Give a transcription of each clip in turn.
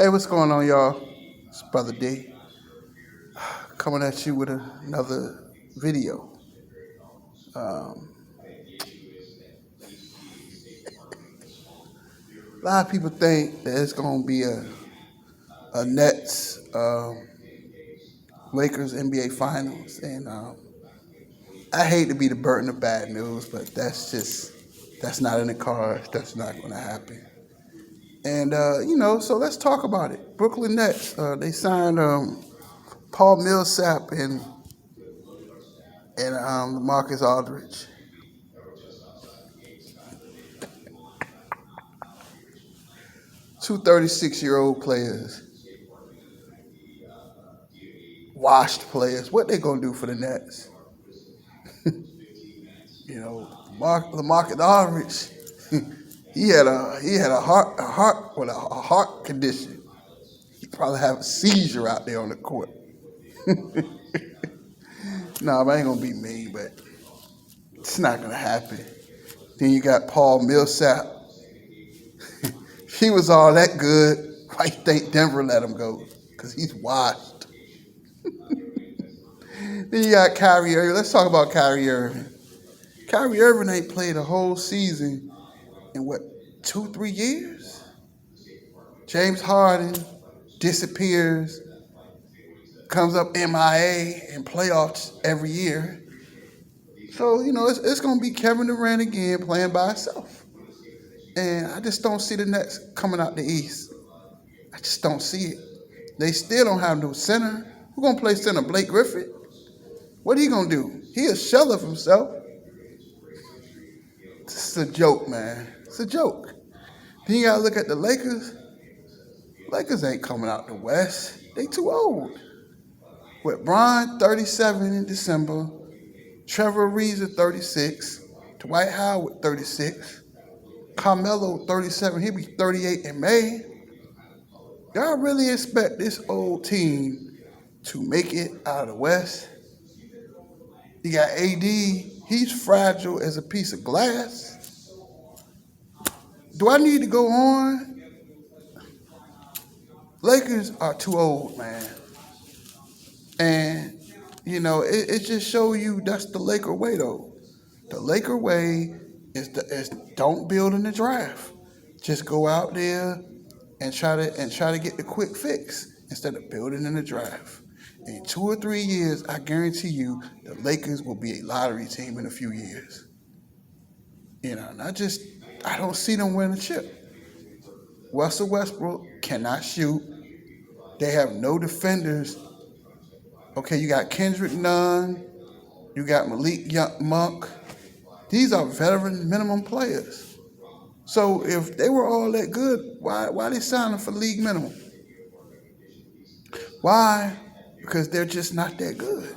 Hey, what's going on, y'all? It's Brother D coming at you with another video. Um, a lot of people think that it's going to be a Nets Lakers NBA Finals, and I hate to be the burden of bad news, but that's not in the cards. That's not going to happen. And so let's talk about it. Brooklyn Nets, they signed Paul Millsap and Marcus Aldridge. Two 36-year-old players, washed players. What they gonna do for the Nets? Marcus Aldridge, he had a heart condition. He probably have a seizure out there on the court. No, I ain't gonna be mean, but it's not gonna happen. Then you got Paul Millsap. He was all that good. Why you think Denver let him go? Because he's washed. Then you got Kyrie Irving. Let's talk about Kyrie Irving. Kyrie Irving ain't played a whole season in what, 2, 3 years? James Harden disappears, comes up MIA in playoffs every year. So, it's going to be Kevin Durant again playing by himself. And I just don't see the Nets coming out the East. I just don't see it. They still don't have no center. Who's going to play center? Blake Griffin? What are he going to do? He a shell of himself. It's a joke, man. It's a joke. Then you got to look at the Lakers. Lakers ain't coming out the West. They too old. With Bron, 37 in December. Trevor Ariza, 36. Dwight Howard, 36. Carmelo, 37. He'll be 38 in May. Y'all really expect this old team to make it out of the West? You got AD. He's fragile as a piece of glass. Do I need to go on? Lakers are too old, man. And, it just shows you that's the Laker way, though. The Laker way is don't build in the draft. Just go out there and try to get the quick fix instead of building in the draft. In 2 or 3 years, I guarantee you the Lakers will be a lottery team in a few years. And I don't see them winning a chip. Russell Westbrook cannot shoot. They have no defenders. Okay, you got Kendrick Nunn. You got Malik Monk. These are veteran minimum players. So if they were all that good, why they signing for league minimum? Why? Because they're just not that good.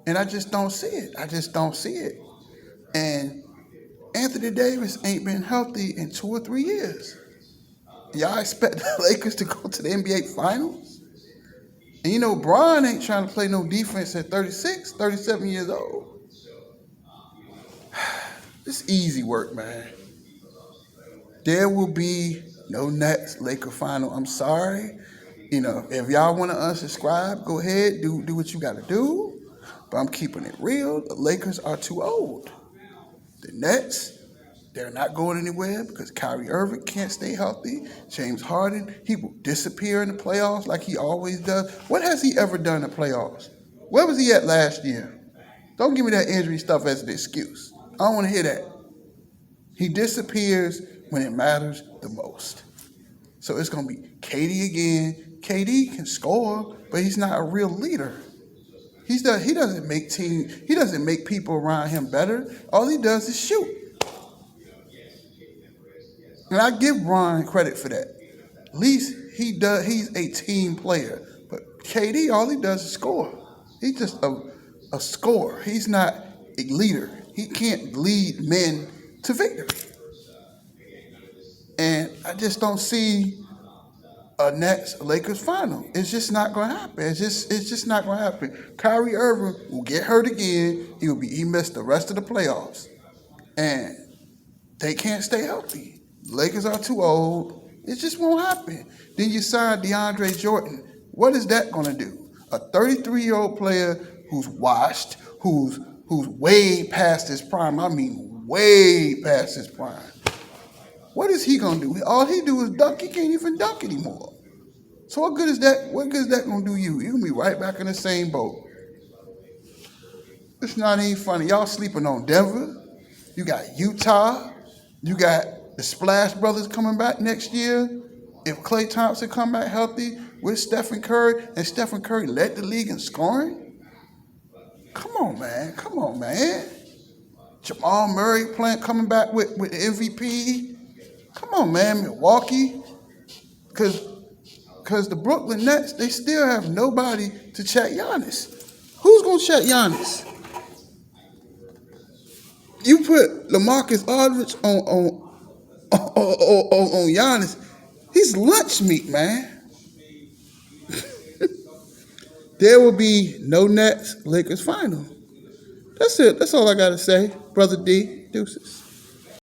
And I just don't see it. I just don't see it. And Anthony Davis ain't been healthy in 2 or 3 years. Y'all expect the Lakers to go to the NBA Finals? And Bron ain't trying to play no defense at 36, 37 years old. It's easy work, man. There will be no Nets Laker final. I'm sorry. If y'all want to unsubscribe, go ahead, do what you got to do. But I'm keeping it real. The Lakers are too old. The Nets, they're not going anywhere because Kyrie Irving can't stay healthy. James Harden, he will disappear in the playoffs like he always does. What has he ever done in the playoffs? Where was he at last year? Don't give me that injury stuff as an excuse. I don't want to hear that. He disappears when it matters the most. So it's going to be KD again. KD can score, but he's not a real leader. He doesn't make people around him better. All he does is shoot. And I give Bron credit for that. At least he does. He's a team player. But KD, all he does is score. He's just a scorer. He's not a leader. He can't lead men to victory. And I just don't see a Nets Lakers final. It's just not going to happen. It's just not going to happen. Kyrie Irving will get hurt again. He missed the rest of the playoffs, and they can't stay healthy. Lakers are too old. It just won't happen. Then you sign DeAndre Jordan. What is that going to do? A 33-year-old player who's washed, who's way past his prime. I mean, way past his prime. What is he going to do? All he do is dunk. He can't even dunk anymore. So what good is that? What good is that going to do you? You're going to be right back in the same boat. It's not even funny. Y'all sleeping on Denver. You got Utah. You got the Splash Brothers coming back next year. If Klay Thompson come back healthy with Stephen Curry, and Stephen Curry led the league in scoring. Come on, man. Come on, man. Jamal Murray coming back with the MVP. Come on, man. Milwaukee. Because the Brooklyn Nets, they still have nobody to check Giannis. Who's going to check Giannis? You put LaMarcus Aldridge on Giannis. He's lunch meat, man. There will be no Nets Lakers final. That's it. That's all I got to say. Brother D, deuces.